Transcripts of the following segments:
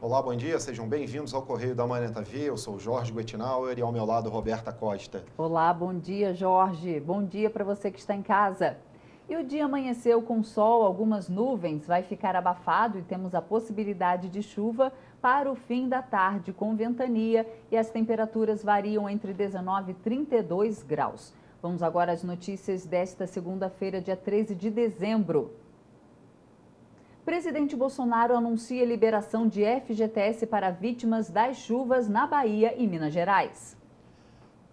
Olá, bom dia, sejam bem-vindos ao Correio da Manhã TV. Eu sou Jorge Guetinauer e ao meu lado Roberta Costa. Olá, bom dia, Jorge. Bom dia para você que está em casa. E o dia amanheceu com sol, algumas nuvens, vai ficar abafado e temos a possibilidade de chuva para o fim da tarde com ventania e as temperaturas variam entre 19 e 32 graus. Vamos agora às notícias desta segunda-feira, dia 13 de dezembro. Presidente Bolsonaro anuncia liberação de FGTS para vítimas das chuvas na Bahia e Minas Gerais.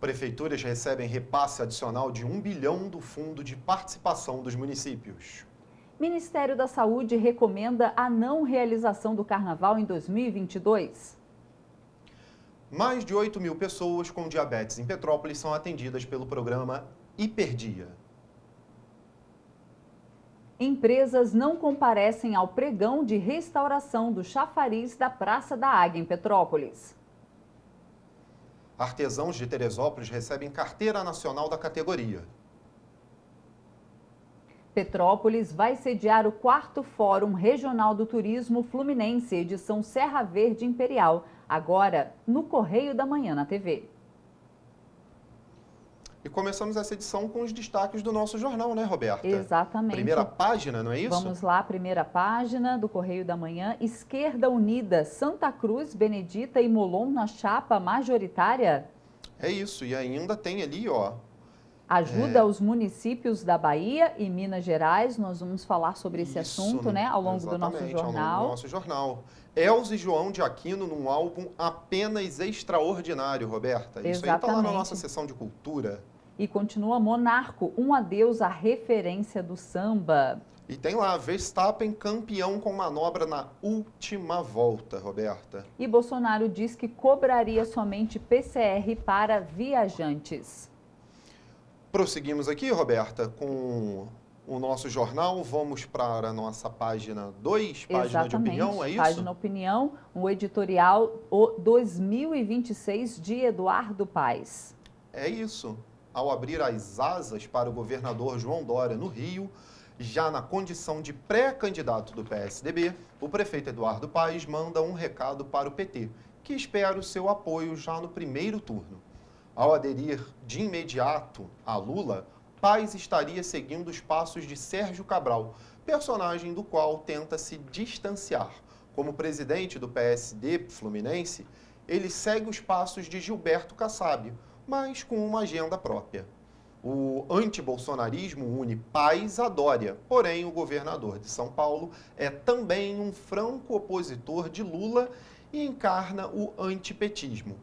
Prefeituras recebem repasse adicional de 1 bilhão do Fundo de Participação dos Municípios. Ministério da Saúde recomenda a não realização do Carnaval em 2022. Mais de 8 mil pessoas com diabetes em Petrópolis são atendidas pelo programa Hiperdia. Empresas não comparecem ao pregão de restauração do chafariz da Praça da Águia em Petrópolis. Artesãos de Teresópolis recebem carteira nacional da categoria. Petrópolis vai sediar o 4º Fórum Regional do Turismo Fluminense, edição Serra Verde Imperial, agora no Correio da Manhã na TV. E começamos essa edição com os destaques do nosso jornal, né, Roberta? Exatamente. Primeira página, não é isso? Vamos lá, primeira página do Correio da Manhã. Esquerda Unida, Santa Cruz, Benedita e Molon na chapa majoritária. É isso, e ainda tem ali, ó... Ajuda aos municípios da Bahia e Minas Gerais. Nós vamos falar sobre esse assunto, né, ao longo do nosso jornal. Ao longo do nosso jornal. Elza e João de Aquino num álbum apenas extraordinário, Roberta. Isso aí está lá na nossa seção de cultura. E continua Monarco, um adeus à referência do samba. E tem lá, Verstappen campeão com manobra na última volta, Roberta. E Bolsonaro diz que cobraria somente PCR para viajantes. Prosseguimos aqui, Roberta, com o nosso jornal. Vamos para a nossa página 2, página de opinião, é isso? Página opinião, o editorial O 2026 de Eduardo Paes. É isso. Ao abrir as asas para o governador João Dória no Rio, já na condição de pré-candidato do PSDB, o prefeito Eduardo Paes manda um recado para o PT, que espera o seu apoio já no primeiro turno. Ao aderir de imediato a Lula, Paes estaria seguindo os passos de Sérgio Cabral, personagem do qual tenta se distanciar. Como presidente do PSD Fluminense, ele segue os passos de Gilberto Kassab, mas com uma agenda própria. O antibolsonarismo une Paes a Dória, porém o governador de São Paulo é também um franco opositor de Lula e encarna o antipetismo.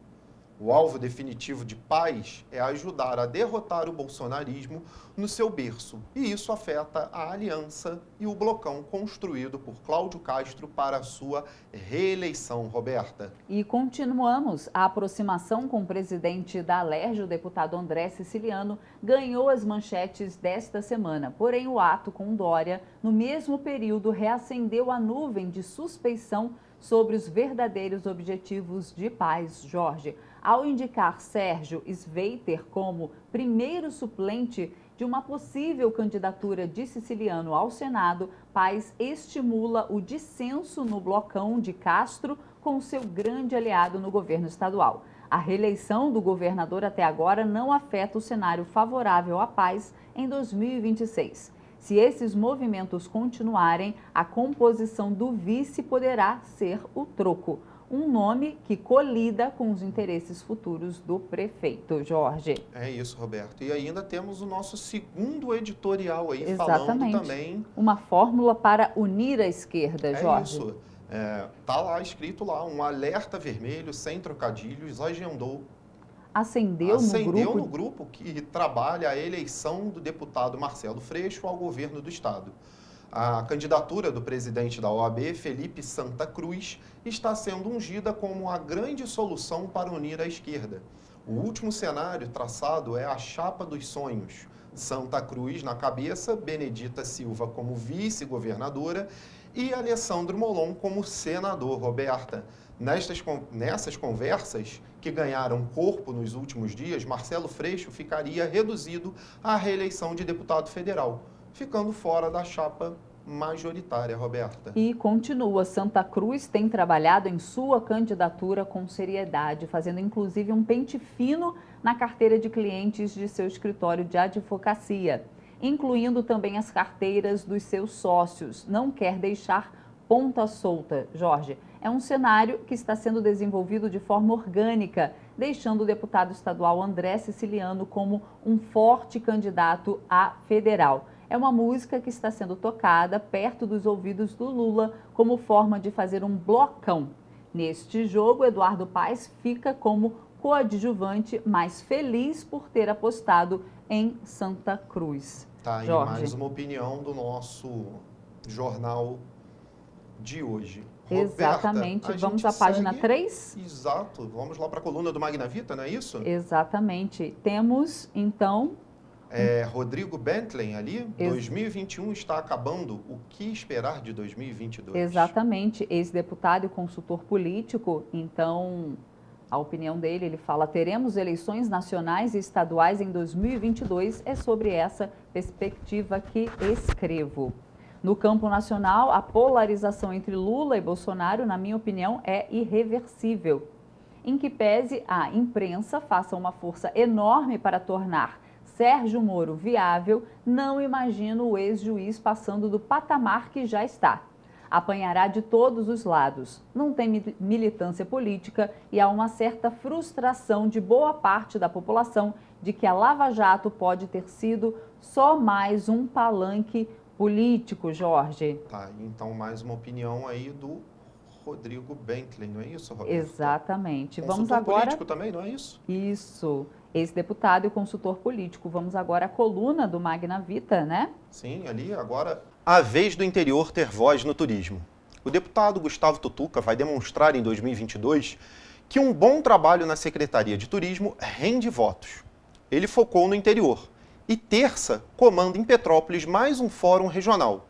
O alvo definitivo de Paes é ajudar a derrotar o bolsonarismo no seu berço, e isso afeta a aliança e o blocão construído por Cláudio Castro para a sua reeleição, Roberta. E continuamos. A aproximação com o presidente da Alerj, o deputado André Siciliano, ganhou as manchetes desta semana. Porém, o ato com Dória, no mesmo período, reacendeu a nuvem de suspeição sobre os verdadeiros objetivos de Paes, Jorge. Ao indicar Sérgio Sveiter como primeiro suplente de uma possível candidatura de Siciliano ao Senado, Paes estimula o dissenso no blocão de Castro com seu grande aliado no governo estadual. A reeleição do governador até agora não afeta o cenário favorável a Paes em 2026. Se esses movimentos continuarem, a composição do vice poderá ser o troco. Um nome que colida com os interesses futuros do prefeito, Jorge. É isso, Roberto. E ainda temos o nosso segundo editorial aí, Exatamente. falando também... Uma fórmula para unir a esquerda, Jorge. É isso. Tá lá escrito lá, um alerta vermelho, sem trocadilhos, agendou... Acendeu no grupo que trabalha a eleição do deputado Marcelo Freixo ao governo do estado. A candidatura do presidente da OAB, Felipe Santa Cruz, está sendo ungida como a grande solução para unir a esquerda. O último cenário traçado é a chapa dos sonhos. Santa Cruz na cabeça, Benedita Silva como vice-governadora e Alessandro Molon como senador, Roberta. Nessas conversas, que ganharam corpo nos últimos dias, Marcelo Freixo ficaria reduzido à reeleição de deputado federal, ficando fora da chapa majoritária, Roberta. E continua, Santa Cruz tem trabalhado em sua candidatura com seriedade, fazendo inclusive um pente fino na carteira de clientes de seu escritório de advocacia, incluindo também as carteiras dos seus sócios. Não quer deixar ponta solta, Jorge. É um cenário que está sendo desenvolvido de forma orgânica, deixando o deputado estadual André Siciliano como um forte candidato a federal. É uma música que está sendo tocada perto dos ouvidos do Lula como forma de fazer um blocão. Neste jogo, Eduardo Paes fica como coadjuvante, mas feliz por ter apostado em Santa Cruz. Tá aí Jorge. mais uma opinião do nosso jornal de hoje. Exatamente. Roberta, Vamos à página segue... 3? Exato. Vamos lá para a coluna do Magna Vita, não é isso? Exatamente. Temos, então... Rodrigo Bentley ali, 2021 está acabando. O que esperar de 2022? Exatamente. Ex-deputado e consultor político. Então, a opinião dele, ele fala: teremos eleições nacionais e estaduais em 2022. É sobre essa perspectiva que escrevo. No campo nacional, a polarização entre Lula e Bolsonaro, na minha opinião, é irreversível. Em que pese a imprensa faça uma força enorme para tornar Sérgio Moro viável, não imagino o ex-juiz passando do patamar que já está. Apanhará de todos os lados. Não tem militância política e há uma certa frustração de boa parte da população de que a Lava Jato pode ter sido só mais um palanque político, Jorge. Tá, então mais uma opinião aí do Rodrigo Bentley, não é isso, Roberto? Exatamente. Consultor Vamos agora... político também, não é isso? Isso. Ex-deputado e consultor político. Vamos agora à coluna do Magna Vita, né? Sim, ali agora... A vez do interior ter voz no turismo. O deputado Gustavo Tutuca vai demonstrar em 2022 que um bom trabalho na Secretaria de Turismo rende votos. Ele focou no interior. E terça, comanda em Petrópolis mais um fórum regional.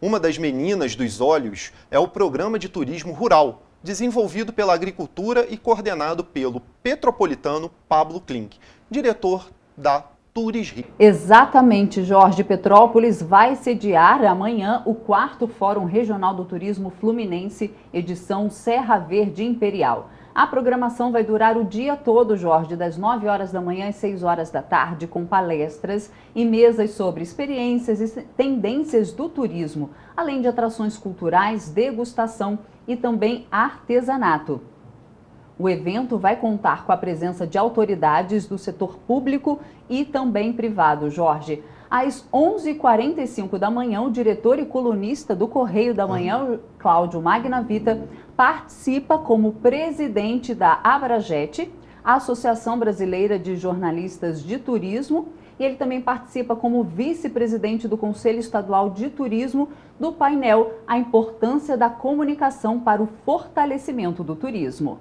Uma das meninas dos olhos é o Programa de Turismo Rural, desenvolvido pela Agricultura e coordenado pelo petropolitano Pablo Klink, diretor da Turismo. Exatamente, Jorge. Petrópolis vai sediar amanhã o 4º Fórum Regional do Turismo Fluminense, edição Serra Verde Imperial. A programação vai durar o dia todo, Jorge, das 9 horas da manhã às 6 horas da tarde, com palestras e mesas sobre experiências e tendências do turismo, além de atrações culturais, degustação e também artesanato. O evento vai contar com a presença de autoridades do setor público e também privado, Jorge. Às 11h45 da manhã, o diretor e colunista do Correio da Manhã, Cláudio Magna Vita, participa como presidente da Abrajet, a Associação Brasileira de Jornalistas de Turismo, e ele também participa como vice-presidente do Conselho Estadual de Turismo do painel A Importância da Comunicação para o Fortalecimento do Turismo.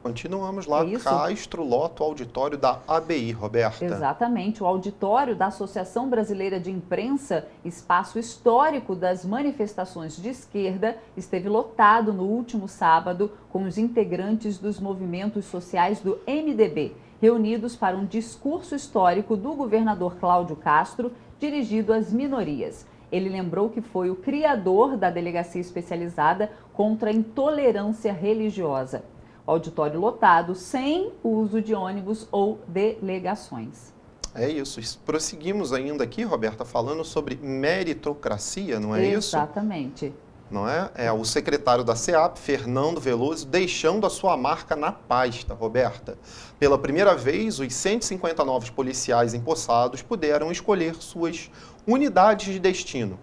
Continuamos lá, Castro Loto, auditório da ABI, Roberta. Exatamente, o auditório da Associação Brasileira de Imprensa, espaço histórico das manifestações de esquerda, esteve lotado no último sábado com os integrantes dos movimentos sociais do MDB, reunidos para um discurso histórico do governador Cláudio Castro, dirigido às minorias. Ele lembrou que foi o criador da Delegacia Especializada contra a Intolerância Religiosa. Auditório lotado, sem uso de ônibus ou delegações. É isso. Prosseguimos ainda aqui, Roberta, falando sobre meritocracia, não é isso? Exatamente. Não é? É o secretário da SEAP, Fernando Veloso, deixando a sua marca na pasta, Roberta. Pela primeira vez, os 150 novos policiais empossados puderam escolher suas unidades de destino,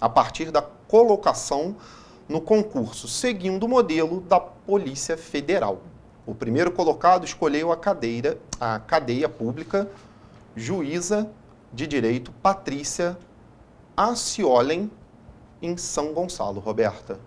a partir da colocação no concurso, seguindo o modelo da Polícia Federal. O primeiro colocado escolheu a cadeia pública Juíza de Direito Patrícia Aciolen, em São Gonçalo, Roberta.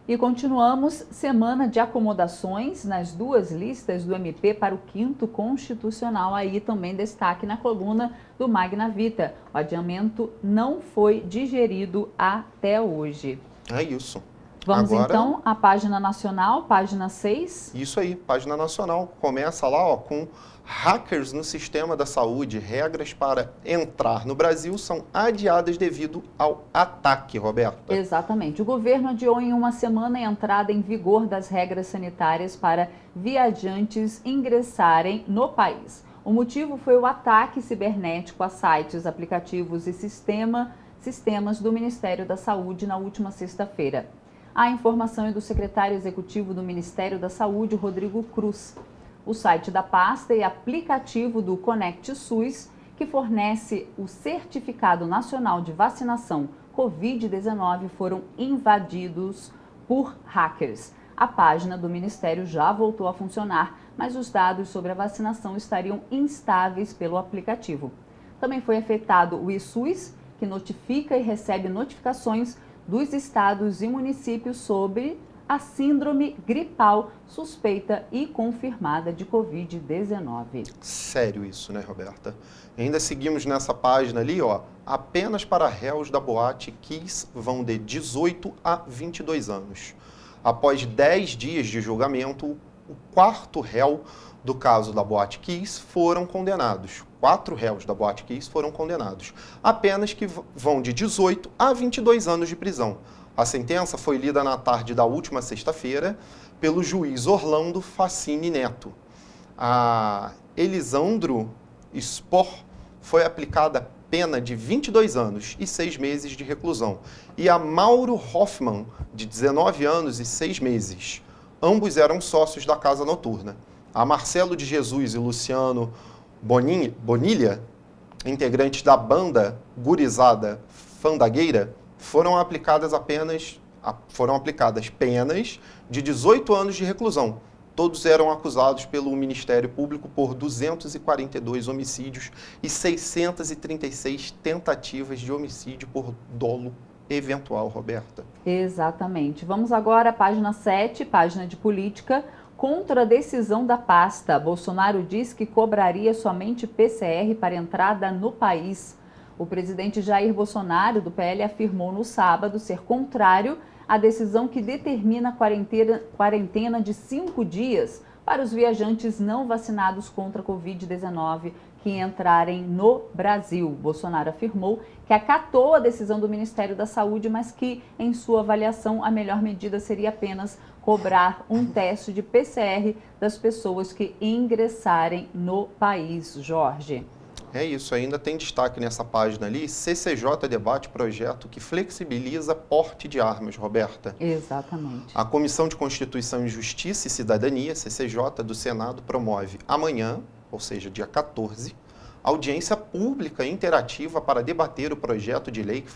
E continuamos semana de acomodações nas duas listas do MP para o 5º Constitucional. Aí também destaque na coluna do Magna Vita. O adiamento não foi digerido até hoje. É isso. Vamos Agora, então à página nacional, página 6. isso aí, página nacional. Começa lá, ó, com hackers no sistema da saúde. Regras para entrar no Brasil são adiadas devido ao ataque, Roberta. Exatamente. O governo adiou em uma semana a entrada em vigor das regras sanitárias para viajantes ingressarem no país. O motivo foi o ataque cibernético a sites, aplicativos e sistemas do Ministério da Saúde na última sexta-feira. A informação é do secretário executivo do Ministério da Saúde, Rodrigo Cruz. O site da pasta e aplicativo do Conect SUS, que fornece o Certificado Nacional de Vacinação Covid-19, foram invadidos por hackers. A página do Ministério já voltou a funcionar, mas os dados sobre a vacinação estariam instáveis pelo aplicativo. Também foi afetado o eSUS, que notifica e recebe notificações dos estados e municípios sobre a síndrome gripal suspeita e confirmada de Covid-19. Sério isso, né, Roberta? Ainda seguimos nessa página ali, ó. Apenas para réus da Boate Kiss vão de 18 a 22 anos. Após 10 dias de julgamento, o quarto réu do caso da Boate Kiss foram condenados. 4 réus da Boate Kiss foram condenados. Apenas que vão de 18 a 22 anos de prisão. A sentença foi lida na tarde da última sexta-feira pelo juiz Orlando Facini Neto. A Elisandro Spor foi aplicada pena de 22 anos e 6 meses de reclusão. E a Mauro Hoffman, de 19 anos e 6 meses. Ambos eram sócios da casa noturna. A Marcelo de Jesus e Luciano Bonilha, integrantes da banda gurizada Fandagueira, foram aplicadas penas de 18 anos de reclusão. Todos eram acusados pelo Ministério Público por 242 homicídios e 636 tentativas de homicídio por dolo eventual, Roberta. Exatamente. Vamos agora à página 7, página de política. Contra a decisão da pasta, Bolsonaro diz que cobraria somente PCR para entrada no país. O presidente Jair Bolsonaro, do PL, afirmou no sábado ser contrário à decisão que determina a quarentena de 5 dias para os viajantes não vacinados contra a Covid-19 que entrarem no Brasil. Bolsonaro afirmou que acatou a decisão do Ministério da Saúde, mas que, em sua avaliação, a melhor medida seria apenas cobrar um teste de PCR das pessoas que ingressarem no país. Jorge. É isso, ainda tem destaque nessa página ali, CCJ debate projeto que flexibiliza porte de armas, Roberta. Exatamente. A Comissão de Constituição e Justiça e Cidadania, CCJ, do Senado, promove amanhã, ou seja, dia 14, audiência pública interativa para debater o projeto de lei que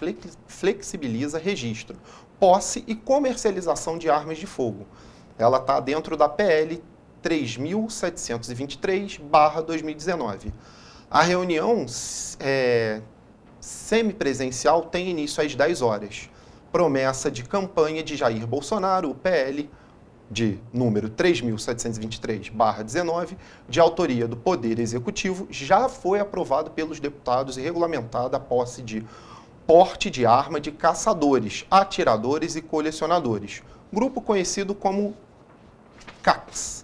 flexibiliza registro, posse e comercialização de armas de fogo. Ela está dentro da PL 3.723/2019. A reunião semipresencial tem início às 10 horas. Promessa de campanha de Jair Bolsonaro, o PL, de número 3.723/19, de autoria do Poder Executivo, já foi aprovado pelos deputados e regulamentada a posse de porte de arma de caçadores, atiradores e colecionadores, grupo conhecido como CACs,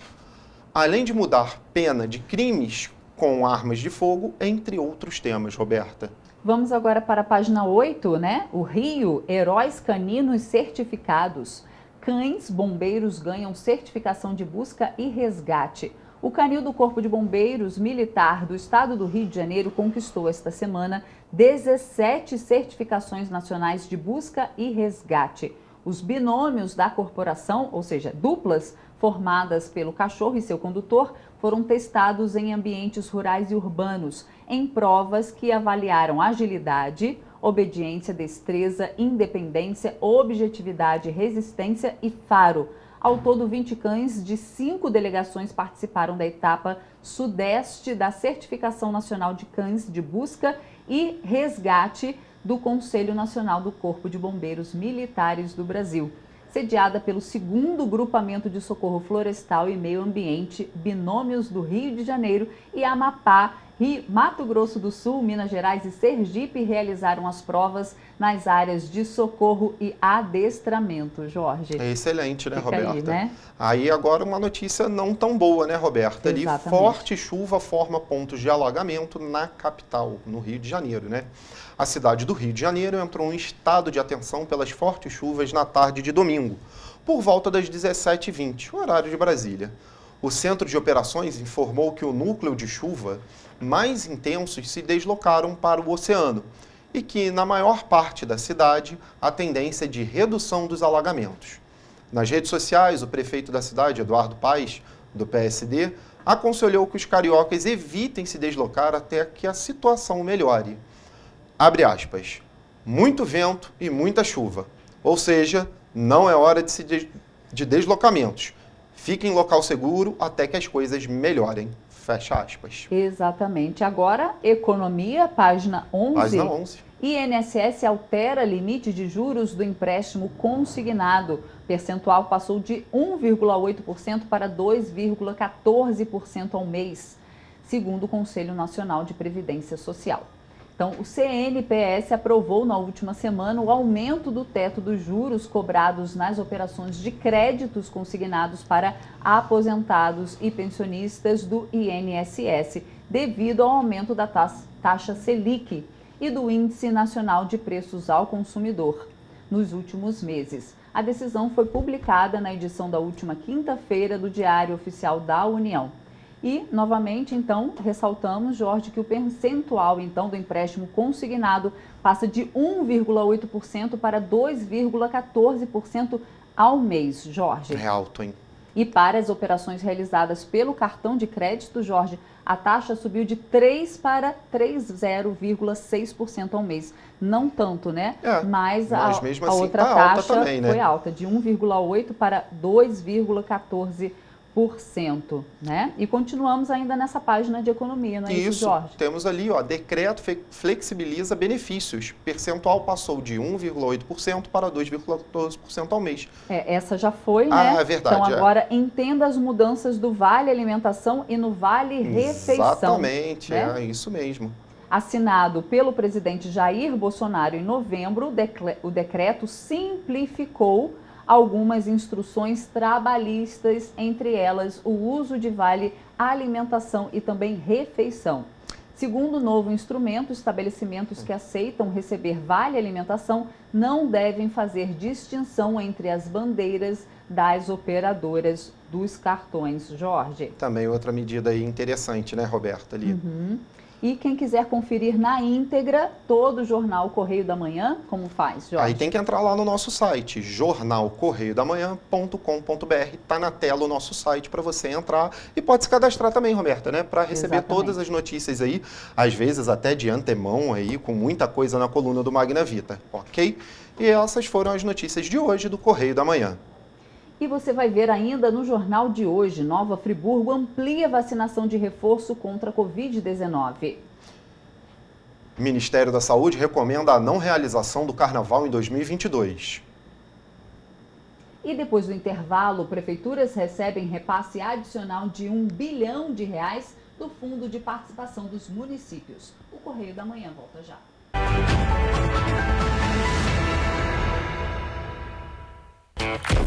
além de mudar pena de crimes com armas de fogo, entre outros temas, Roberta. Vamos agora para a página 8, né? O Rio, heróis caninos certificados. Cães bombeiros ganham certificação de busca e resgate. O canil do Corpo de Bombeiros Militar do Estado do Rio de Janeiro conquistou esta semana 17 certificações nacionais de busca e resgate. Os binômios da corporação, ou seja, duplas formadas pelo cachorro e seu condutor, foram testados em ambientes rurais e urbanos, em provas que avaliaram agilidade, obediência, destreza, independência, objetividade, resistência e faro. Ao todo, 20 cães de 5 delegações participaram da etapa sudeste da Certificação Nacional de Cães de Busca e Resgate do Conselho Nacional do Corpo de Bombeiros Militares do Brasil, sediada pelo 2º Grupamento de Socorro Florestal e Meio Ambiente, Binômios do Rio de Janeiro e Amapá Mato Grosso do Sul, Minas Gerais e Sergipe realizaram as provas nas áreas de socorro e adestramento, Jorge. É excelente, né, Fica Roberta? aí, né? Aí agora uma notícia não tão boa, né, Roberta? Ali, Exatamente. forte chuva forma pontos de alagamento na capital, no Rio de Janeiro, né? A cidade do Rio de Janeiro entrou em estado de atenção pelas fortes chuvas na tarde de domingo, por volta das 17h20, horário de Brasília. O Centro de Operações informou que o núcleo de chuva mais intensos se deslocaram para o oceano e que, na maior parte da cidade, a tendência é de redução dos alagamentos. Nas redes sociais, o prefeito da cidade, Eduardo Paes, do PSD, aconselhou que os cariocas evitem se deslocar até que a situação melhore. Abre aspas, muito vento e muita chuva, ou seja, não é hora de deslocamentos. Fique em local seguro até que as coisas melhorem. Fecha aspas. Exatamente. Agora, economia, página 11. Página 11. INSS altera limite de juros do empréstimo consignado. O percentual passou de 1,8% para 2,14% ao mês, segundo o Conselho Nacional de Previdência Social. Então, o CNPS aprovou na última semana o aumento do teto dos juros cobrados nas operações de créditos consignados para aposentados e pensionistas do INSS, devido ao aumento da taxa Selic e do Índice Nacional de Preços ao Consumidor nos últimos meses. A decisão foi publicada na edição da última quinta-feira do Diário Oficial da União. E, novamente, então, ressaltamos, Jorge, que o percentual, então, do empréstimo consignado passa de 1,8% para 2,14% ao mês, Jorge. É alto, hein? E para as operações realizadas pelo cartão de crédito, Jorge, a taxa subiu de 3 para 30,6% ao mês. Não tanto, né? Mas mesmo a assim outra tá taxa alta também, né? foi alta, de 1,8% para 2,14%. Né? E continuamos ainda nessa página de economia, não é isso, Jorge? Temos ali, ó, decreto flexibiliza benefícios. Percentual passou de 1,8% para 2,14% ao mês. Essa já foi, né? É verdade. Então agora entenda as mudanças do Vale Alimentação e no Vale Refeição. Exatamente, né? É isso mesmo. Assinado pelo presidente Jair Bolsonaro em novembro, o decreto simplificou algumas instruções trabalhistas, entre elas o uso de vale alimentação e também refeição. Segundo o novo instrumento, estabelecimentos que aceitam receber vale alimentação não devem fazer distinção entre as bandeiras das operadoras dos cartões, Jorge. Também outra medida aí interessante, né, Roberta? Ali. E quem quiser conferir na íntegra todo o Jornal Correio da Manhã, como faz, Jorge? Aí tem que entrar lá no nosso site, jornalcorreiodamanhã.com.br. Está na tela o nosso site para você entrar e pode se cadastrar também, Roberta, né? Para receber todas as notícias aí, às vezes até de antemão aí, com muita coisa na coluna do Magna Vita, ok? E essas foram as notícias de hoje do Correio da Manhã. E você vai ver ainda no jornal de hoje, Nova Friburgo amplia vacinação de reforço contra a Covid-19. O Ministério da Saúde recomenda a não realização do Carnaval em 2022. E depois do intervalo, prefeituras recebem repasse adicional de R$1 bilhão do Fundo de Participação dos Municípios. O Correio da Manhã volta já.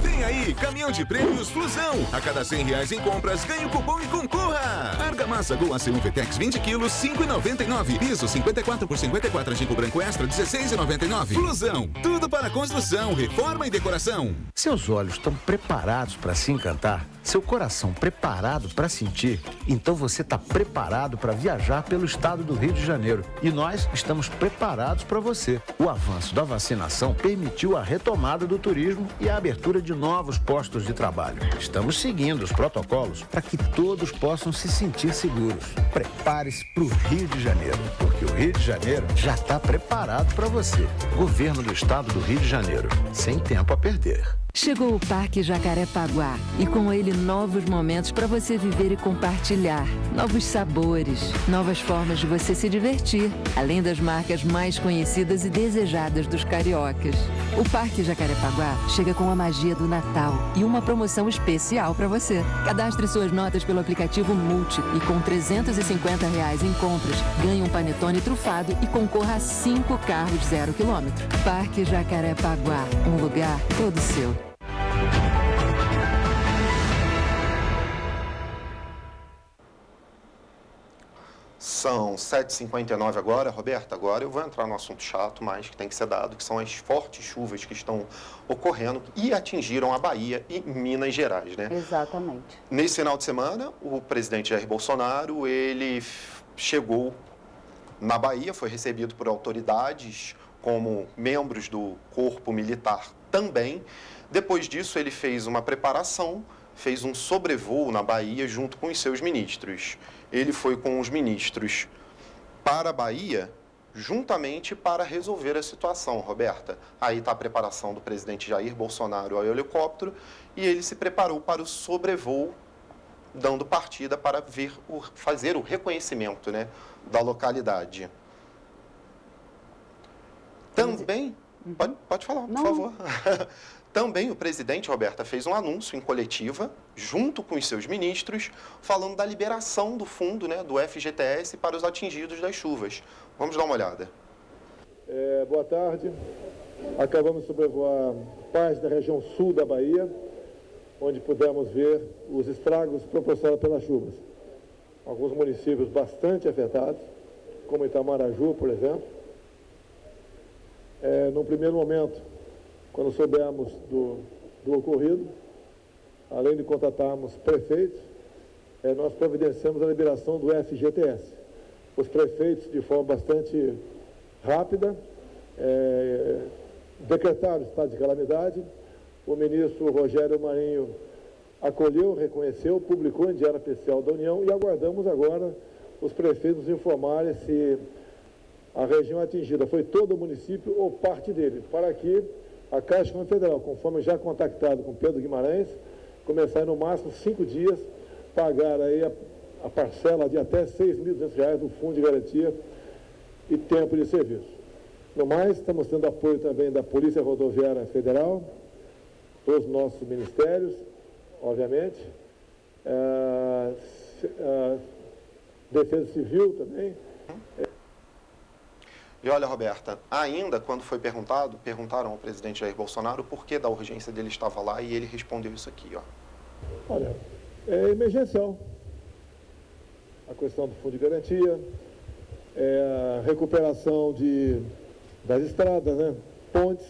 Vem aí, caminhão de prêmios Flusão. A cada R$100 em compras, ganhe o cupom e concorra. Argamassa Gol AC1 Vetex 20 quilos, R$5,99. Piso 54 por 54 Angico Branco Extra, R$16,99. Flusão, tudo para construção, reforma e decoração. Seus olhos estão preparados para se encantar? Seu coração preparado para sentir? Então você está preparado para viajar pelo estado do Rio de Janeiro. E nós estamos preparados para você. O avanço da vacinação permitiu a retomada do turismo e a abertura de novos postos de trabalho. Estamos seguindo os protocolos para que todos possam se sentir seguros. Prepare-se para o Rio de Janeiro, porque o Rio de Janeiro já está preparado para você. Governo do Estado do Rio de Janeiro, sem tempo a perder. Chegou o Parque Jacarepaguá e com ele novos momentos para você viver e compartilhar. Novos sabores, novas formas de você se divertir, além das marcas mais conhecidas e desejadas dos cariocas. O Parque Jacarepaguá chega com a magia do Natal e uma promoção especial para você. Cadastre suas notas pelo aplicativo Multi e com R$350 em compras, ganhe um panetone trufado e concorra a 5 carros 0 km. Parque Jacarepaguá, um lugar todo seu. São 7h59 agora, Roberta. Agora eu vou entrar no assunto chato, mas que tem que ser dado, que são as fortes chuvas que estão ocorrendo e atingiram a Bahia e Minas Gerais, né? Exatamente. Nesse final de semana, o presidente Jair Bolsonaro, ele chegou na Bahia, foi recebido por autoridades como membros do corpo militar também. Depois disso, ele fez uma preparação, fez um sobrevoo na Bahia junto com os seus ministros. Ele foi com os ministros para a Bahia, juntamente para resolver a situação, Roberta. Aí está a preparação do presidente Jair Bolsonaro ao helicóptero e ele se preparou para o sobrevoo, dando partida para fazer o reconhecimento, né, da localidade. Também, pode falar, por favor. Também o presidente, Roberta, fez um anúncio em coletiva, junto com os seus ministros, falando da liberação do fundo, né, do FGTS para os atingidos das chuvas. Vamos dar uma olhada. Boa tarde. Acabamos de sobrevoar parte da região sul da Bahia, onde pudemos ver os estragos proporcionados pelas chuvas. Alguns municípios bastante afetados, como Itamaraju, por exemplo. No primeiro momento, quando soubemos do ocorrido, além de contratarmos prefeitos, nós providenciamos a liberação do FGTS. Os prefeitos, de forma bastante rápida, decretaram o estado de calamidade. O ministro Rogério Marinho acolheu, reconheceu, publicou em Diário Oficial da União e aguardamos agora os prefeitos informarem se a região atingida foi todo o município ou parte dele, para que a Caixa Econômica Federal, conforme já contactado com Pedro Guimarães, começar no máximo 5 dias, pagar aí a parcela de até R$6.200 do Fundo de Garantia e tempo de serviço. No mais, estamos tendo apoio também da Polícia Rodoviária Federal, todos os nossos ministérios, obviamente, Defesa Civil também. E olha, Roberta, ainda quando foi perguntaram ao presidente Jair Bolsonaro o porquê da urgência dele estava lá e ele respondeu isso aqui, ó. Olha, é emergencial. A questão do fundo de garantia, a recuperação das estradas, né? Pontes,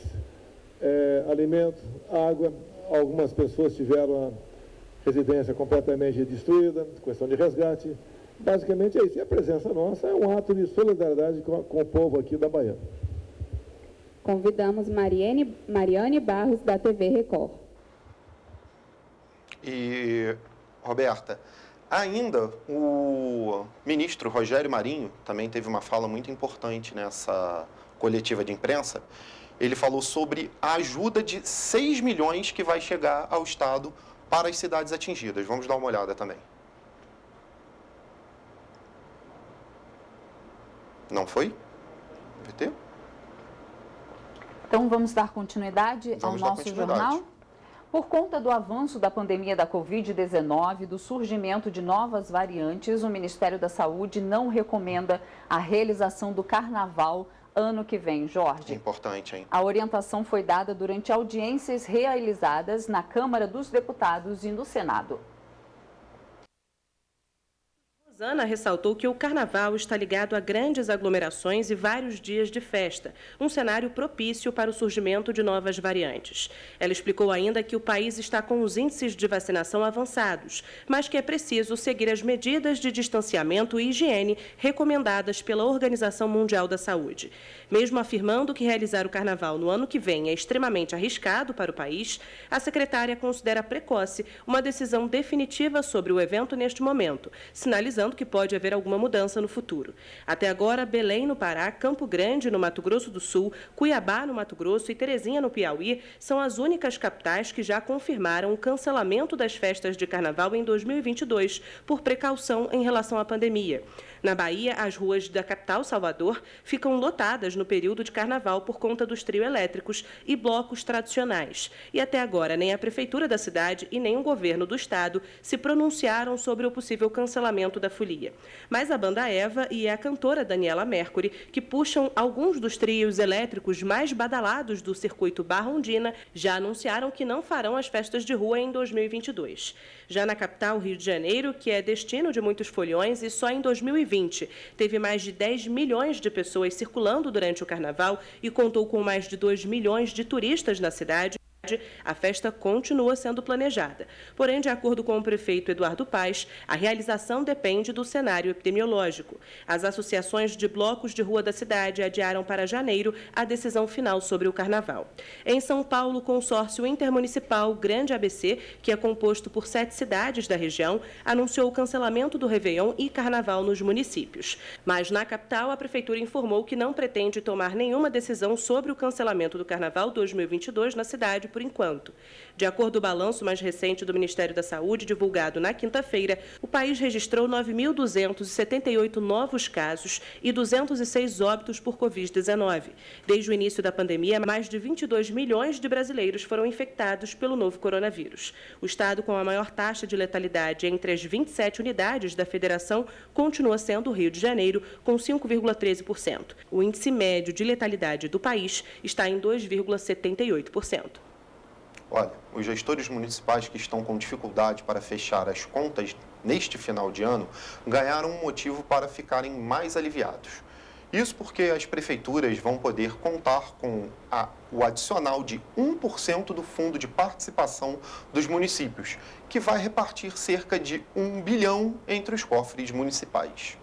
alimentos, água. Algumas pessoas tiveram a residência completamente destruída, questão de resgate. Basicamente é isso. E a presença nossa é um ato de solidariedade com o povo aqui da Bahia. Convidamos Mariane Barros, da TV Record. E, Roberta, ainda o ministro Rogério Marinho também teve uma fala muito importante nessa coletiva de imprensa. Ele falou sobre a ajuda de 6 milhões que vai chegar ao Estado para as cidades atingidas. Vamos dar uma olhada também. Não foi? VT? Então, vamos dar continuidade ao nosso jornal? Por conta do avanço da pandemia da Covid-19 e do surgimento de novas variantes, o Ministério da Saúde não recomenda a realização do Carnaval ano que vem, Jorge. É importante, hein? A orientação foi dada durante audiências realizadas na Câmara dos Deputados e no Senado. Rosana ressaltou que o carnaval está ligado a grandes aglomerações e vários dias de festa, um cenário propício para o surgimento de novas variantes. Ela explicou ainda que o país está com os índices de vacinação avançados, mas que é preciso seguir as medidas de distanciamento e higiene recomendadas pela Organização Mundial da Saúde. Mesmo afirmando que realizar o carnaval no ano que vem é extremamente arriscado para o país, a secretária considera precoce uma decisão definitiva sobre o evento neste momento, sinalizando avisando que pode haver alguma mudança no futuro. Até agora, Belém, no Pará, Campo Grande, no Mato Grosso do Sul, Cuiabá, no Mato Grosso e Terezinha, no Piauí, são as únicas capitais que já confirmaram o cancelamento das festas de carnaval em 2022, por precaução em relação à pandemia. Na Bahia, as ruas da capital, Salvador, ficam lotadas no período de carnaval por conta dos trios elétricos e blocos tradicionais. E até agora, nem a prefeitura da cidade e nem o governo do estado se pronunciaram sobre o possível cancelamento da folia. Mas a banda Eva e a cantora Daniela Mercury, que puxam alguns dos trios elétricos mais badalados do circuito Barra Ondina, já anunciaram que não farão as festas de rua em 2022. Já na capital, Rio de Janeiro, que é destino de muitos foliões e só em 2020 teve mais de 10 milhões de pessoas circulando durante o carnaval e contou com mais de 2 milhões de turistas na cidade, a festa continua sendo planejada. Porém, de acordo com o prefeito Eduardo Paes, a realização depende do cenário epidemiológico. As associações de blocos de rua da cidade adiaram para janeiro a decisão final sobre o carnaval. Em São Paulo, o consórcio intermunicipal Grande ABC, que é composto por 7 cidades da região, anunciou o cancelamento do Réveillon e Carnaval nos municípios. Mas na capital, a prefeitura informou que não pretende tomar nenhuma decisão sobre o cancelamento do Carnaval 2022 na cidade por enquanto. De acordo com o balanço mais recente do Ministério da Saúde, divulgado na quinta-feira, o país registrou 9.278 novos casos e 206 óbitos por Covid-19. Desde o início da pandemia, mais de 22 milhões de brasileiros foram infectados pelo novo coronavírus. O estado com a maior taxa de letalidade entre as 27 unidades da federação continua sendo o Rio de Janeiro, com 5,13%. O índice médio de letalidade do país está em 2,78%. Olha, os gestores municipais que estão com dificuldade para fechar as contas neste final de ano ganharam um motivo para ficarem mais aliviados. Isso porque as prefeituras vão poder contar com o adicional de 1% do Fundo de Participação dos municípios, que vai repartir cerca de 1 bilhão entre os cofres municipais.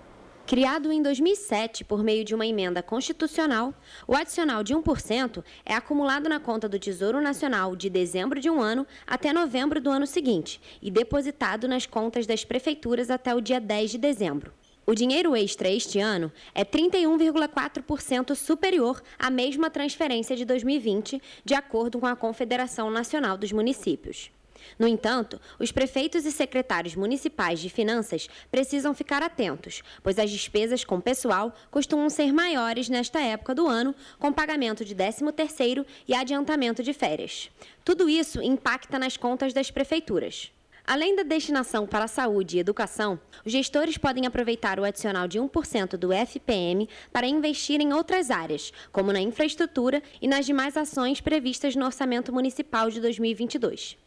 Criado em 2007 por meio de uma emenda constitucional, o adicional de 1% é acumulado na conta do Tesouro Nacional de dezembro de um ano até novembro do ano seguinte e depositado nas contas das prefeituras até o dia 10 de dezembro. O dinheiro extra este ano é 31,4% superior à mesma transferência de 2020, de acordo com a Confederação Nacional dos Municípios. No entanto, os prefeitos e secretários municipais de finanças precisam ficar atentos, pois as despesas com pessoal costumam ser maiores nesta época do ano, com pagamento de 13º e adiantamento de férias. Tudo isso impacta nas contas das prefeituras. Além da destinação para a saúde e educação, os gestores podem aproveitar o adicional de 1% do FPM para investir em outras áreas, como na infraestrutura e nas demais ações previstas no Orçamento Municipal de 2022.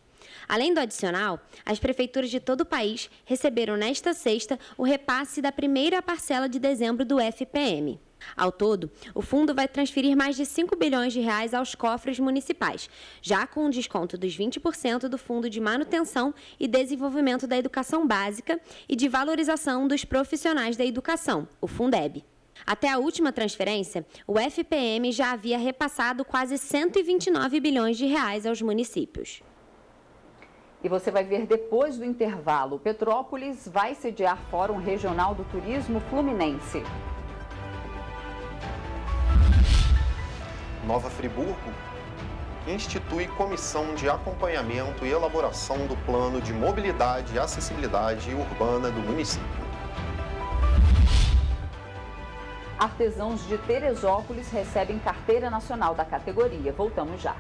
Além do adicional, as prefeituras de todo o país receberam nesta sexta o repasse da primeira parcela de dezembro do FPM. Ao todo, o fundo vai transferir mais de 5 bilhões de reais aos cofres municipais, já com o desconto dos 20% do Fundo de Manutenção e Desenvolvimento da Educação Básica e de Valorização dos Profissionais da Educação, o Fundeb. Até a última transferência, o FPM já havia repassado quase 129 bilhões de reais aos municípios. E você vai ver depois do intervalo, Petrópolis vai sediar Fórum Regional do Turismo Fluminense. Nova Friburgo institui comissão de acompanhamento e elaboração do plano de mobilidade e acessibilidade urbana do município. Artesãos de Teresópolis recebem carteira nacional da categoria. Voltamos já.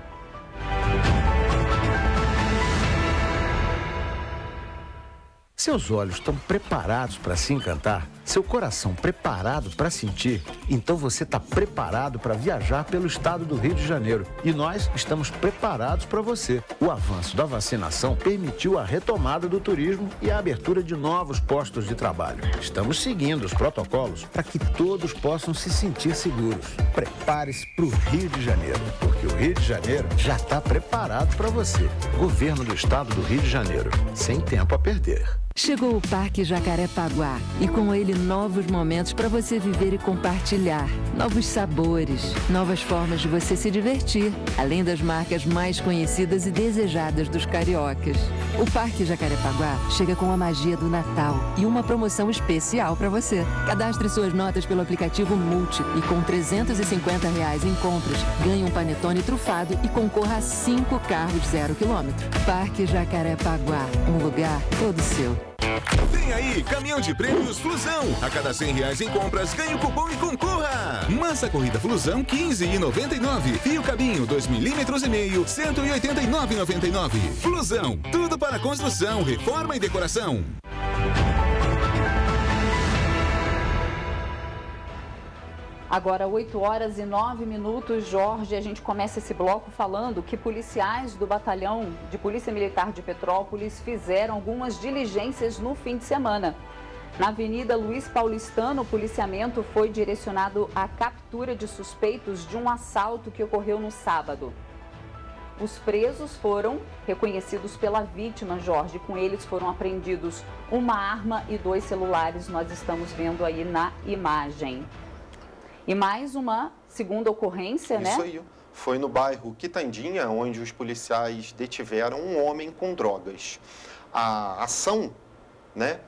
Seus olhos estão preparados para se encantar? Seu coração preparado para sentir? Então você está preparado para viajar pelo estado do Rio de Janeiro. E nós estamos preparados para você. O avanço da vacinação permitiu a retomada do turismo e a abertura de novos postos de trabalho. Estamos seguindo os protocolos para que todos possam se sentir seguros. Prepare-se para o Rio de Janeiro, porque o Rio de Janeiro já está preparado para você. Governo do estado do Rio de Janeiro, sem tempo a perder. Chegou o Parque Jacarepaguá e com ele ele novos momentos para você viver e compartilhar. Novos sabores, novas formas de você se divertir, além das marcas mais conhecidas e desejadas dos cariocas. O Parque Jacarepaguá chega com a magia do Natal e uma promoção especial para você. Cadastre suas notas pelo aplicativo Multi e com R$350 em compras, ganhe um panetone trufado e concorra a 5 carros 0 km. Parque Jacarepaguá, um lugar todo seu. Vem aí, caminhão de prêmios Flusão. A cada R$100 em compras, ganhe o cupom e concorra. Massa corrida Flusão, R$15,99. Fio cabinho, 2,5 milímetros, R$189,99. Flusão, tudo para construção, reforma e decoração. Agora, 8h09, Jorge, a gente começa esse bloco falando que policiais do Batalhão de Polícia Militar de Petrópolis fizeram algumas diligências no fim de semana. Na Avenida Luiz Paulistano, o policiamento foi direcionado à captura de suspeitos de um assalto que ocorreu no sábado. Os presos foram reconhecidos pela vítima, Jorge. Com eles foram apreendidos uma arma e 2 celulares, nós estamos vendo aí na imagem. E mais uma segunda ocorrência, né? Isso aí. Foi no bairro Quitandinha, onde os policiais detiveram um homem com drogas. A ação, né?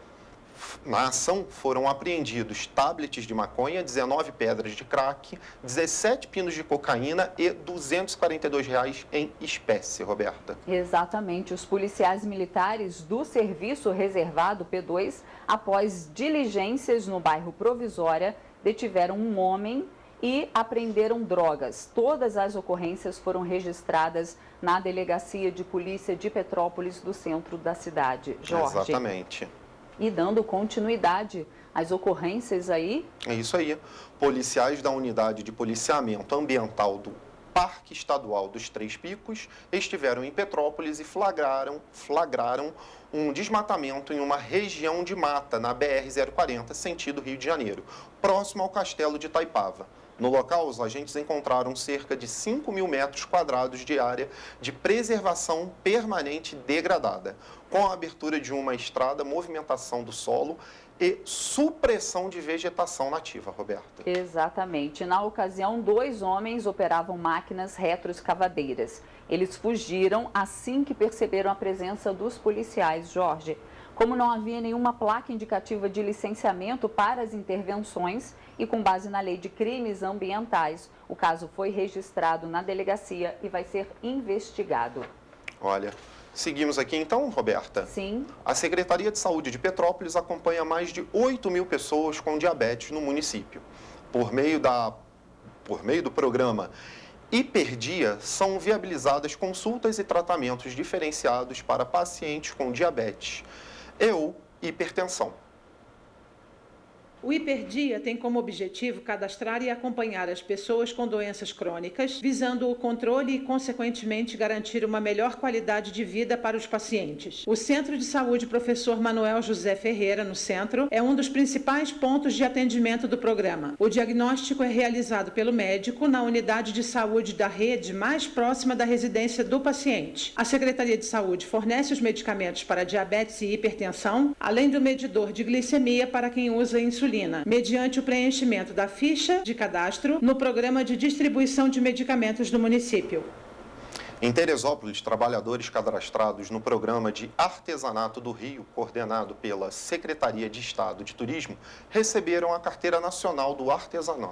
Na ação foram apreendidos tablets de maconha, 19 pedras de crack, 17 pinos de cocaína e R$242 em espécie, Roberta. Exatamente. Os policiais militares do Serviço Reservado P2, após diligências no bairro Provisória, detiveram um homem e apreenderam drogas. Todas as ocorrências foram registradas na Delegacia de Polícia de Petrópolis, do centro da cidade. Jorge. Exatamente. E dando continuidade às ocorrências aí. É isso aí. Policiais da Unidade de Policiamento Ambiental do Parque Estadual dos Três Picos estiveram em Petrópolis e flagraram um desmatamento em uma região de mata na BR-040, sentido Rio de Janeiro, próximo ao Castelo de Itaipava. No local, os agentes encontraram cerca de 5.000 metros quadrados de área de preservação permanente degradada, com a abertura de uma estrada, movimentação do solo e supressão de vegetação nativa, Roberta. Exatamente. Na ocasião, 2 homens operavam máquinas retroescavadeiras. Eles fugiram assim que perceberam a presença dos policiais, Jorge. Como não havia nenhuma placa indicativa de licenciamento para as intervenções e com base na Lei de Crimes Ambientais, o caso foi registrado na delegacia e vai ser investigado. Olha, seguimos aqui então, Roberta? Sim. A Secretaria de Saúde de Petrópolis acompanha mais de 8.000 pessoas com diabetes no município. Por meio do programa Hiperdia, são viabilizadas consultas e tratamentos diferenciados para pacientes com diabetes ou hipertensão. O Hiperdia tem como objetivo cadastrar e acompanhar as pessoas com doenças crônicas, visando o controle e, consequentemente, garantir uma melhor qualidade de vida para os pacientes. O Centro de Saúde Professor Manuel José Ferreira, no centro, é um dos principais pontos de atendimento do programa. O diagnóstico é realizado pelo médico na unidade de saúde da rede mais próxima da residência do paciente. A Secretaria de Saúde fornece os medicamentos para diabetes e hipertensão, além do medidor de glicemia para quem usa insulina, mediante o preenchimento da ficha de cadastro no programa de distribuição de medicamentos do município. Em Teresópolis, trabalhadores cadastrados no programa de artesanato do Rio, coordenado pela Secretaria de Estado de Turismo, receberam a carteira nacional do artesão.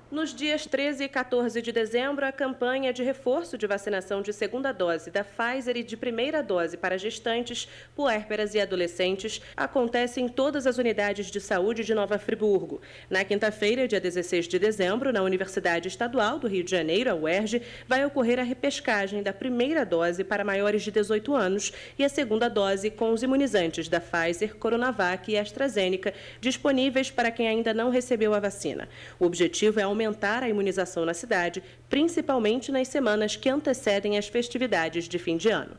Nos dias 13 e 14 de dezembro, a campanha de reforço de vacinação de segunda dose da Pfizer e de primeira dose para gestantes, puérperas e adolescentes acontece em todas as unidades de saúde de Nova Friburgo. Na quinta-feira, dia 16 de dezembro, na Universidade Estadual do Rio de Janeiro, a UERJ, vai ocorrer a repescagem da primeira dose para maiores de 18 anos e a segunda dose com os imunizantes da Pfizer, Coronavac e AstraZeneca, disponíveis para quem ainda não recebeu a vacina. O objetivo é aumentar a imunização na cidade, principalmente nas semanas que antecedem as festividades de fim de ano.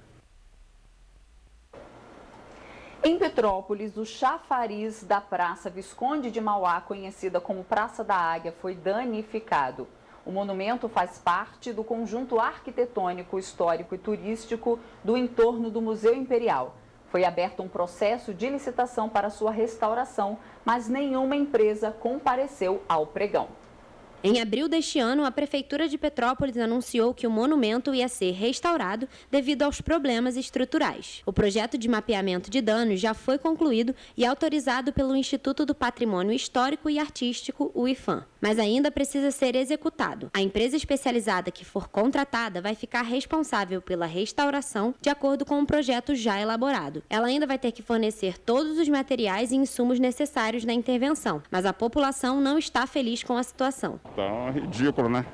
Em Petrópolis, o chafariz da Praça Visconde de Mauá, conhecida como Praça da Águia, foi danificado. O monumento faz parte do conjunto arquitetônico, histórico e turístico do entorno do Museu Imperial. Foi aberto um processo de licitação para sua restauração, mas nenhuma empresa compareceu ao pregão. Em abril deste ano, a Prefeitura de Petrópolis anunciou que o monumento ia ser restaurado devido aos problemas estruturais. O projeto de mapeamento de danos já foi concluído e autorizado pelo Instituto do Patrimônio Histórico e Artístico, o IPHAN, mas ainda precisa ser executado. A empresa especializada que for contratada vai ficar responsável pela restauração de acordo com o projeto já elaborado. Ela ainda vai ter que fornecer todos os materiais e insumos necessários na intervenção, mas a população não está feliz com a situação. Tá ridículo, né?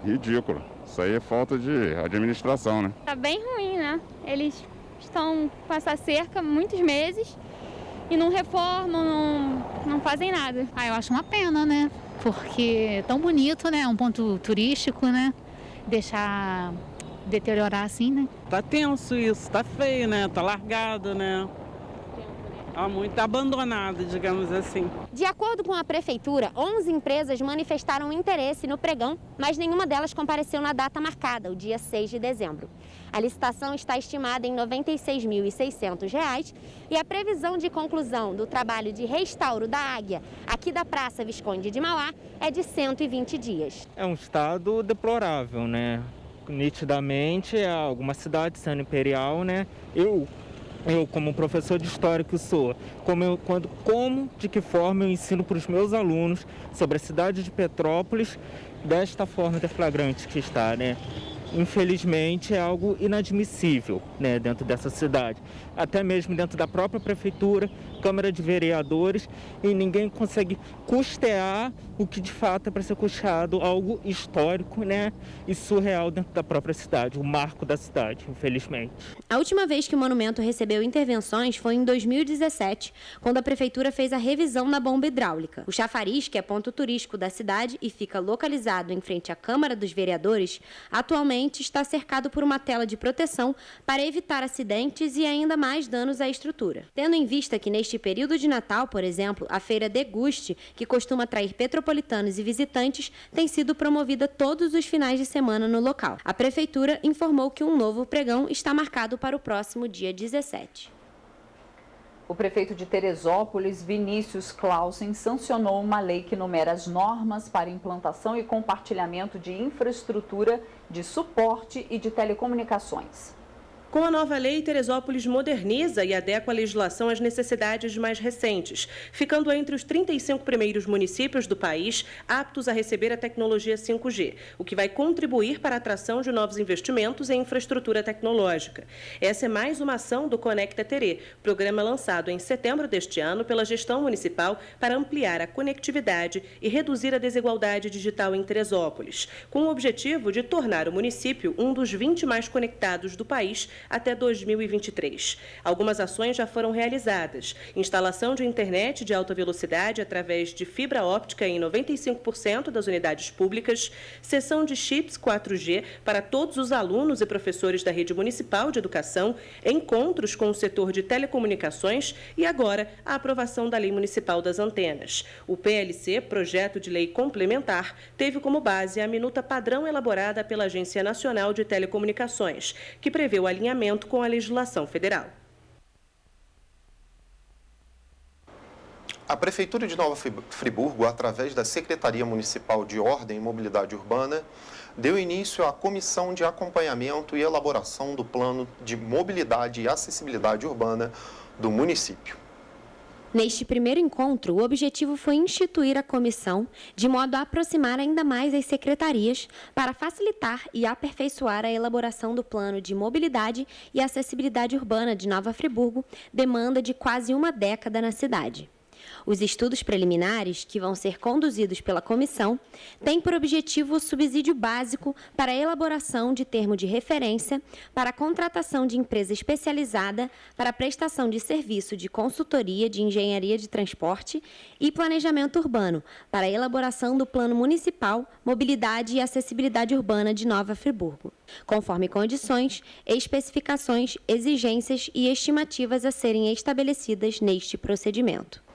Ridículo. Isso aí é falta de administração, né? Tá bem ruim, né? Eles estão com essa cerca muitos meses e não reformam, não fazem nada. Eu acho uma pena, né? Porque é tão bonito, né? Um ponto turístico, né? Deixar deteriorar assim, né? Tá tenso isso, tá feio, né? Tá largado, né? Muito abandonado, digamos assim. De acordo com a Prefeitura, 11 empresas manifestaram interesse no pregão, mas nenhuma delas compareceu na data marcada, o dia 6 de dezembro. A licitação está estimada em R$ 96.600 e a previsão de conclusão do trabalho de restauro da Águia, aqui da Praça Visconde de Mauá, é de 120 dias. É um estado deplorável, né? Nitidamente, alguma cidade sendo imperial, né? Eu como professor de história que sou, de que forma eu ensino para os meus alunos sobre a cidade de Petrópolis desta forma deflagrante que está, né? Infelizmente é algo inadmissível, né, dentro dessa cidade, até mesmo dentro da própria prefeitura, Câmara de Vereadores, e ninguém consegue custear o que de fato é para ser custeado, algo histórico, né, e surreal dentro da própria cidade, o marco da cidade, infelizmente. A última vez que o monumento recebeu intervenções foi em 2017, quando a prefeitura fez a revisão da bomba hidráulica. O chafariz, que é ponto turístico da cidade e fica localizado em frente à Câmara dos Vereadores, atualmente está cercado por uma tela de proteção para evitar acidentes e ainda mais danos à estrutura. Tendo em vista que neste período de Natal, por exemplo, a feira Deguste, que costuma atrair petropolitanos e visitantes, tem sido promovida todos os finais de semana no local. A Prefeitura informou que um novo pregão está marcado para o próximo dia 17. O prefeito de Teresópolis, Vinícius Clausen, sancionou uma lei que numera as normas para implantação e compartilhamento de infraestrutura de suporte e de telecomunicações. Com a nova lei, Teresópolis moderniza e adequa a legislação às necessidades mais recentes, ficando entre os 35 primeiros municípios do país aptos a receber a tecnologia 5G, o que vai contribuir para a atração de novos investimentos em infraestrutura tecnológica. Essa é mais uma ação do Conecta Terê, programa lançado em setembro deste ano pela gestão municipal para ampliar a conectividade e reduzir a desigualdade digital em Teresópolis, com o objetivo de tornar o município um dos 20 mais conectados do país até 2023. Algumas ações já foram realizadas. Instalação de internet de alta velocidade através de fibra óptica em 95% das unidades públicas, cessão de chips 4G para todos os alunos e professores da rede municipal de educação, encontros com o setor de telecomunicações e agora a aprovação da Lei Municipal das Antenas. O PLC, Projeto de Lei Complementar, teve como base a minuta padrão elaborada pela Agência Nacional de Telecomunicações, que prevê o alinhamento com a legislação federal. A Prefeitura de Nova Friburgo, através da Secretaria Municipal de Ordem e Mobilidade Urbana, deu início à Comissão de Acompanhamento e Elaboração do Plano de Mobilidade e Acessibilidade Urbana do município. Neste primeiro encontro, o objetivo foi instituir a comissão de modo a aproximar ainda mais as secretarias para facilitar e aperfeiçoar a elaboração do plano de mobilidade e acessibilidade urbana de Nova Friburgo, demanda de quase uma década na cidade. Os estudos preliminares, que vão ser conduzidos pela comissão, têm por objetivo o subsídio básico para a elaboração de termo de referência, para a contratação de empresa especializada, para a prestação de serviço de consultoria de engenharia de transporte e planejamento urbano, para a elaboração do Plano Municipal, Mobilidade e Acessibilidade Urbana de Nova Friburgo, conforme condições, especificações, exigências e estimativas a serem estabelecidas neste procedimento.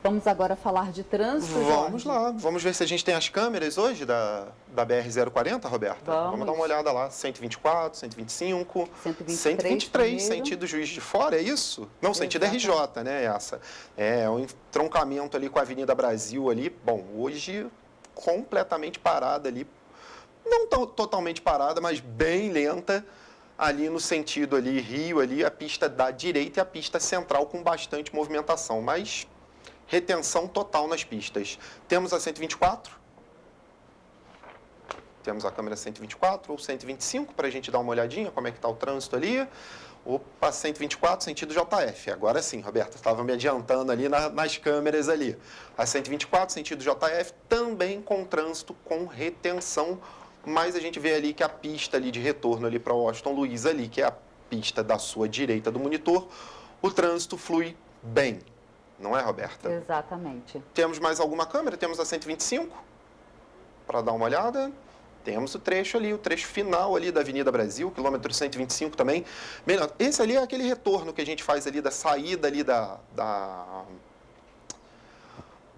Vamos agora falar de trânsito, Vamos Jorge? lá, vamos ver se a gente tem as câmeras hoje da BR-040, Roberta? Vamos dar uma olhada lá, 124, 125, 123, sentido Juiz de Fora, é isso? Não, sentido RJ, né, essa. É um entroncamento ali com a Avenida Brasil ali, bom, hoje completamente parada ali, não totalmente parada, mas bem lenta, ali no sentido ali, Rio, ali, a pista da direita e a pista central com bastante movimentação, mas retenção total nas pistas. Temos a 124, temos a câmera 124 ou 125 para a gente dar uma olhadinha como é que está o trânsito ali. Opa, 124, sentido JF. Agora sim, Roberta, estava me adiantando ali nas câmeras ali. A 124, sentido JF, também com trânsito com retenção, mas a gente vê ali que a pista ali de retorno ali para Washington Luiz ali, que é a pista da sua direita do monitor, o trânsito flui bem. Não é, Roberta? Exatamente. Temos mais alguma câmera? Temos a 125, para dar uma olhada. Temos o trecho ali, o trecho final ali da Avenida Brasil, quilômetro 125 também. Melhor, esse ali é aquele retorno que a gente faz ali da saída ali da...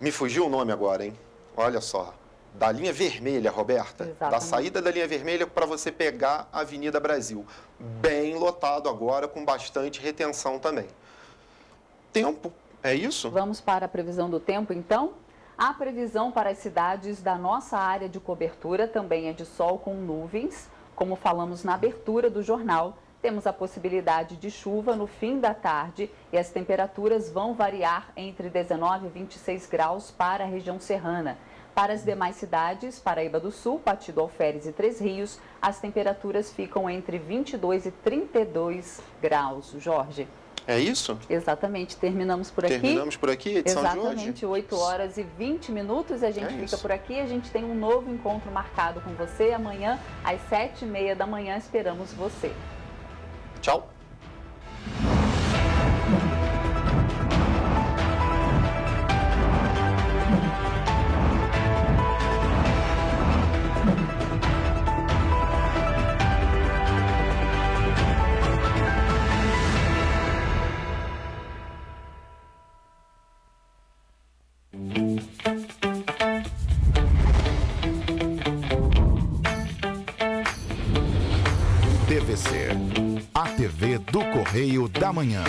Me fugiu o nome agora, hein? Olha só. Da linha vermelha, Roberta. Exatamente. Da saída da linha vermelha para você pegar a Avenida Brasil. Bem lotado agora, com bastante retenção também. Tempo. É isso? Vamos para a previsão do tempo, então? A previsão para as cidades da nossa área de cobertura também é de sol com nuvens. Como falamos na abertura do jornal, temos a possibilidade de chuva no fim da tarde e as temperaturas vão variar entre 19 e 26 graus para a região serrana. Para as demais cidades, Paraíba do Sul, Partido Alferes e Três Rios, as temperaturas ficam entre 22 e 32 graus. Jorge. É isso? Exatamente. Terminamos por aqui. Terminamos por aqui, edição de hoje? Exatamente, 8 horas e 20 minutos. A gente fica por aqui. A gente tem um novo encontro marcado com você amanhã, às 7h30 da manhã. Esperamos você. Tchau. TVC, a TV do Correio da Manhã.